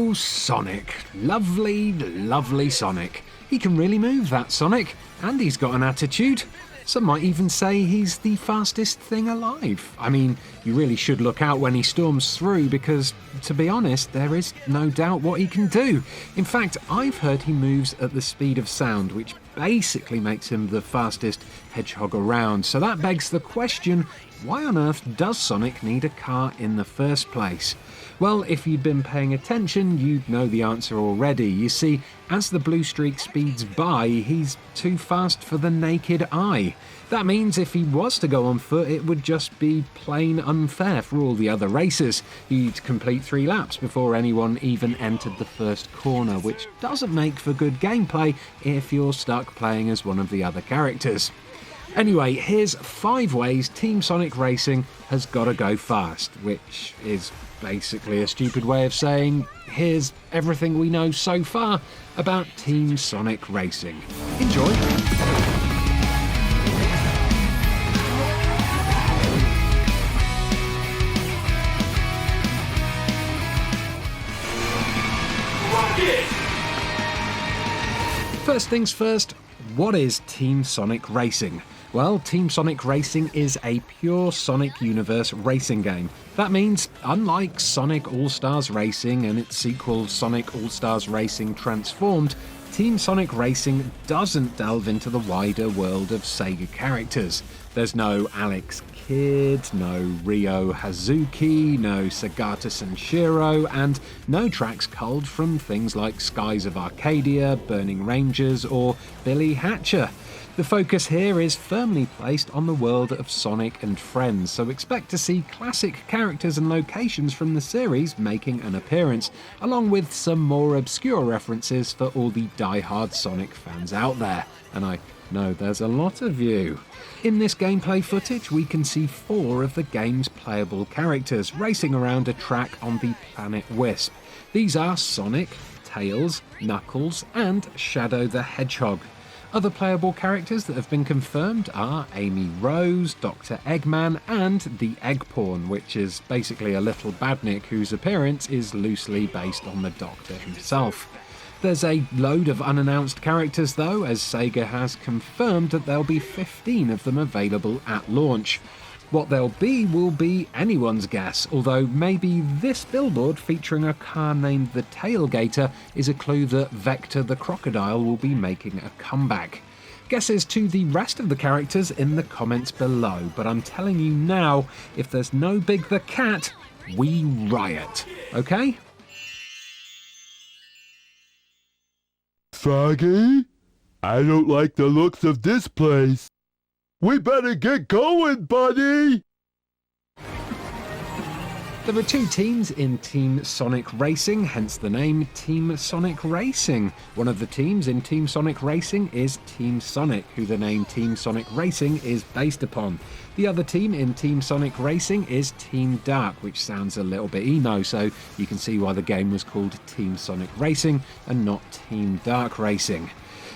Oh, Sonic. Lovely, lovely Sonic. He can really move, that Sonic, and he's got an attitude. Some might even say he's the fastest thing alive. I mean, you really should look out when he storms through because, to be honest, there is no doubt what he can do. In fact, I've heard he moves at the speed of sound, which basically makes him the fastest hedgehog around. So that begs the question, why on earth does Sonic need a car in the first place? Well, if you'd been paying attention, you'd know the answer already. You see, as the blue streak speeds by, he's too fast for the naked eye. That means if he was to go on foot, it would just be plain unfair for all the other racers. He'd complete 3 laps before anyone even entered the first corner, which doesn't make for good gameplay if you're stuck playing as one of the other characters. Anyway, here's 5 ways Team Sonic Racing has got to go fast, which is basically a stupid way of saying, here's everything we know so far about Team Sonic Racing. Enjoy! First things first, what is Team Sonic Racing? Well, Team Sonic Racing is a pure Sonic Universe racing game. That means, unlike Sonic All-Stars Racing and its sequel Sonic All-Stars Racing Transformed, Team Sonic Racing doesn't delve into the wider world of SEGA characters. There's no Alex Kidd, no Ryo Hazuki, no Sagata Sanshiro, and no tracks culled from things like Skies of Arcadia, Burning Rangers, or Billy Hatcher. The focus here is firmly placed on the world of Sonic and Friends, so expect to see classic characters and locations from the series making an appearance, along with some more obscure references for all the die-hard Sonic fans out there. And I know there's a lot of you. In this gameplay footage, we can see 4 of the game's playable characters racing around a track on the planet Wisp. These are Sonic, Tails, Knuckles, and Shadow the Hedgehog. Other playable characters that have been confirmed are Amy Rose, Dr. Eggman, and the Eggpawn, which is basically a little badnik whose appearance is loosely based on the Doctor himself. There's a load of unannounced characters though, as SEGA has confirmed that there'll be 15 of them available at launch. What they'll be will be anyone's guess, although maybe this billboard featuring a car named the Tailgater is a clue that Vector the Crocodile will be making a comeback. Guesses to the rest of the characters in the comments below, but I'm telling you now, if there's no Big the Cat, we riot, okay? Froggy? I don't like the looks of this place. We better get going, buddy! There are 2 teams in Team Sonic Racing, hence the name Team Sonic Racing. One of the teams in Team Sonic Racing is Team Sonic, who the name Team Sonic Racing is based upon. The other team in Team Sonic Racing is Team Dark, which sounds a little bit emo, so you can see why the game was called Team Sonic Racing and not Team Dark Racing.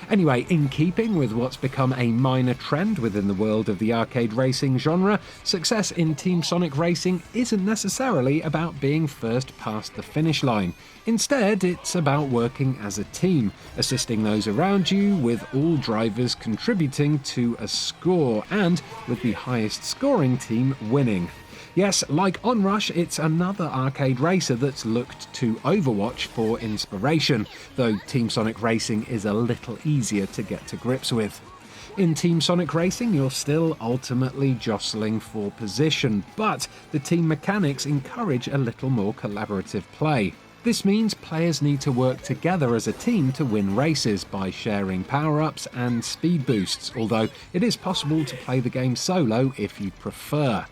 Anyway, in keeping with what's become a minor trend within the world of the arcade racing genre, success in Team Sonic Racing isn't necessarily about being first past the finish line. Instead, it's about working as a team, assisting those around you, with all drivers contributing to a score, and with the highest scoring team winning. Yes, like Onrush, it's another arcade racer that's looked to Overwatch for inspiration, though Team Sonic Racing is a little easier to get to grips with. In Team Sonic Racing, you're still ultimately jostling for position, but the team mechanics encourage a little more collaborative play. This means players need to work together as a team to win races by sharing power-ups and speed boosts, although it is possible to play the game solo if you prefer.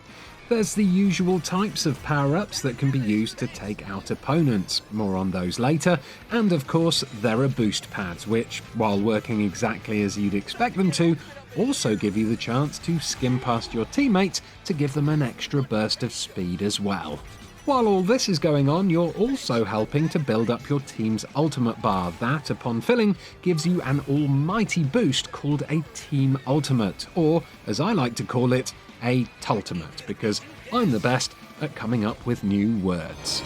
There's the usual types of power-ups that can be used to take out opponents, more on those later, and of course there are boost pads which, while working exactly as you'd expect them to, also give you the chance to skim past your teammates to give them an extra burst of speed as well. While all this is going on, you're also helping to build up your team's ultimate bar that, upon filling, gives you an almighty boost called a Team Ultimate, or, as I like to call it, a Tultimate, because I'm the best at coming up with new words.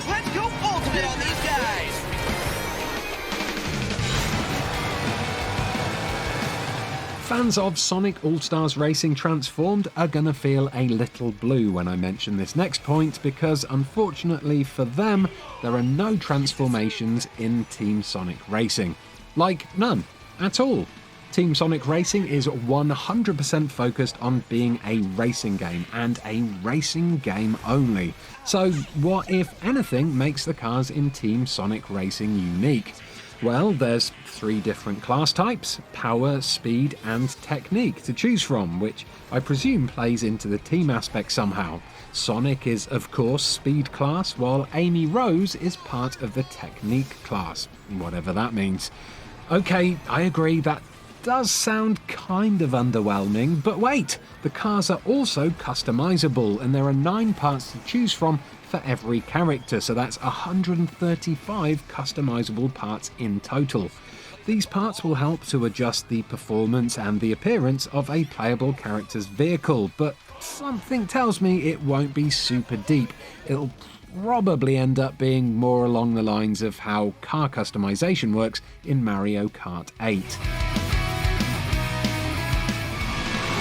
Let's go ultimate on these guys! Fans of Sonic All-Stars Racing Transformed are gonna feel a little blue when I mention this next point because unfortunately for them, there are no transformations in Team Sonic Racing. Like none, at all. Team Sonic Racing is 100% focused on being a racing game and a racing game only. So what, if anything, makes the cars in Team Sonic Racing unique? Well, there's 3 different class types, power, speed and technique to choose from, which I presume plays into the team aspect somehow. Sonic is of course speed class, while Amy Rose is part of the technique class, whatever that means. Okay, I agree, that does sound kind of underwhelming, but wait, the cars are also customizable and there are 9 parts to choose from for every character, so that's 135 customizable parts in total. These parts will help to adjust the performance and the appearance of a playable character's vehicle, but something tells me it won't be super deep. It'll probably end up being more along the lines of how car customization works in Mario Kart 8.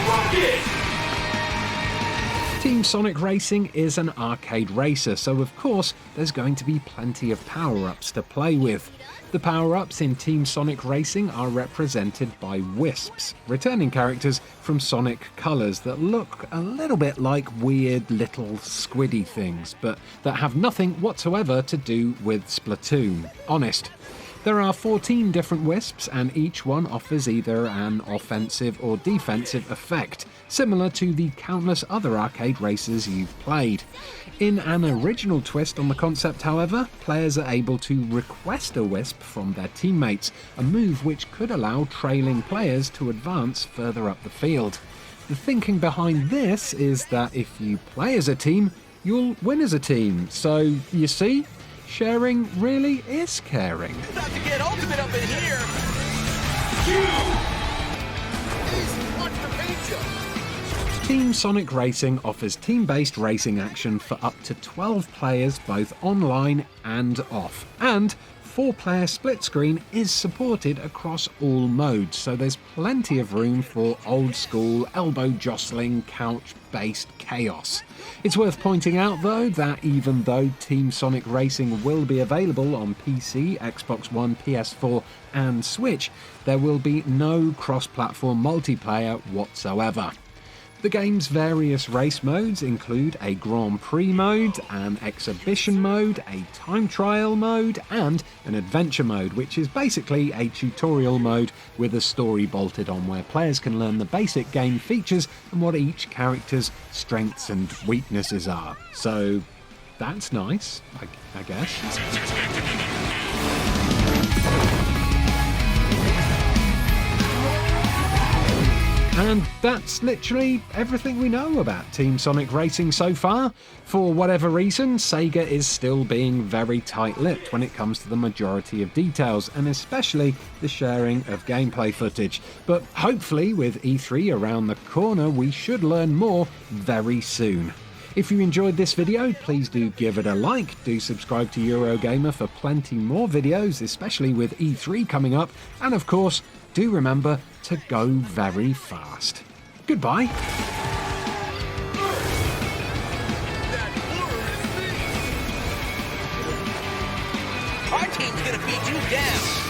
Rocket! Team Sonic Racing is an arcade racer, so of course there's going to be plenty of power-ups to play with. The power-ups in Team Sonic Racing are represented by wisps, returning characters from Sonic Colors that look a little bit like weird little squiddy things, but that have nothing whatsoever to do with Splatoon. Honest. There are 14 different wisps and each one offers either an offensive or defensive effect, similar to the countless other arcade races you've played. In an original twist on the concept, however, players are able to request a wisp from their teammates, a move which could allow trailing players to advance further up the field. The thinking behind this is that if you play as a team, you'll win as a team, so you see? Sharing really is caring. About to get ultimate up in here! Easy, watch the paint job! Team Sonic Racing offers team-based racing action for up to 12 players both online and off, and 4-player split screen is supported across all modes, so there's plenty of room for old-school, elbow-jostling, couch-based chaos. It's worth pointing out though that even though Team Sonic Racing will be available on PC, Xbox One, PS4 and Switch, there will be no cross-platform multiplayer whatsoever. The game's various race modes include a Grand Prix mode, an exhibition mode, a time trial mode, and an adventure mode, which is basically a tutorial mode with a story bolted on where players can learn the basic game features and what each character's strengths and weaknesses are. So that's nice, I guess. And that's literally everything we know about Team Sonic Racing so far. For whatever reason, SEGA is still being very tight-lipped when it comes to the majority of details, and especially the sharing of gameplay footage. But hopefully, with E3 around the corner, we should learn more very soon. If you enjoyed this video, please do give it a like, do subscribe to Eurogamer for plenty more videos, especially with E3 coming up, and of course, do remember to go very fast. Goodbye. Our team's gonna beat you down!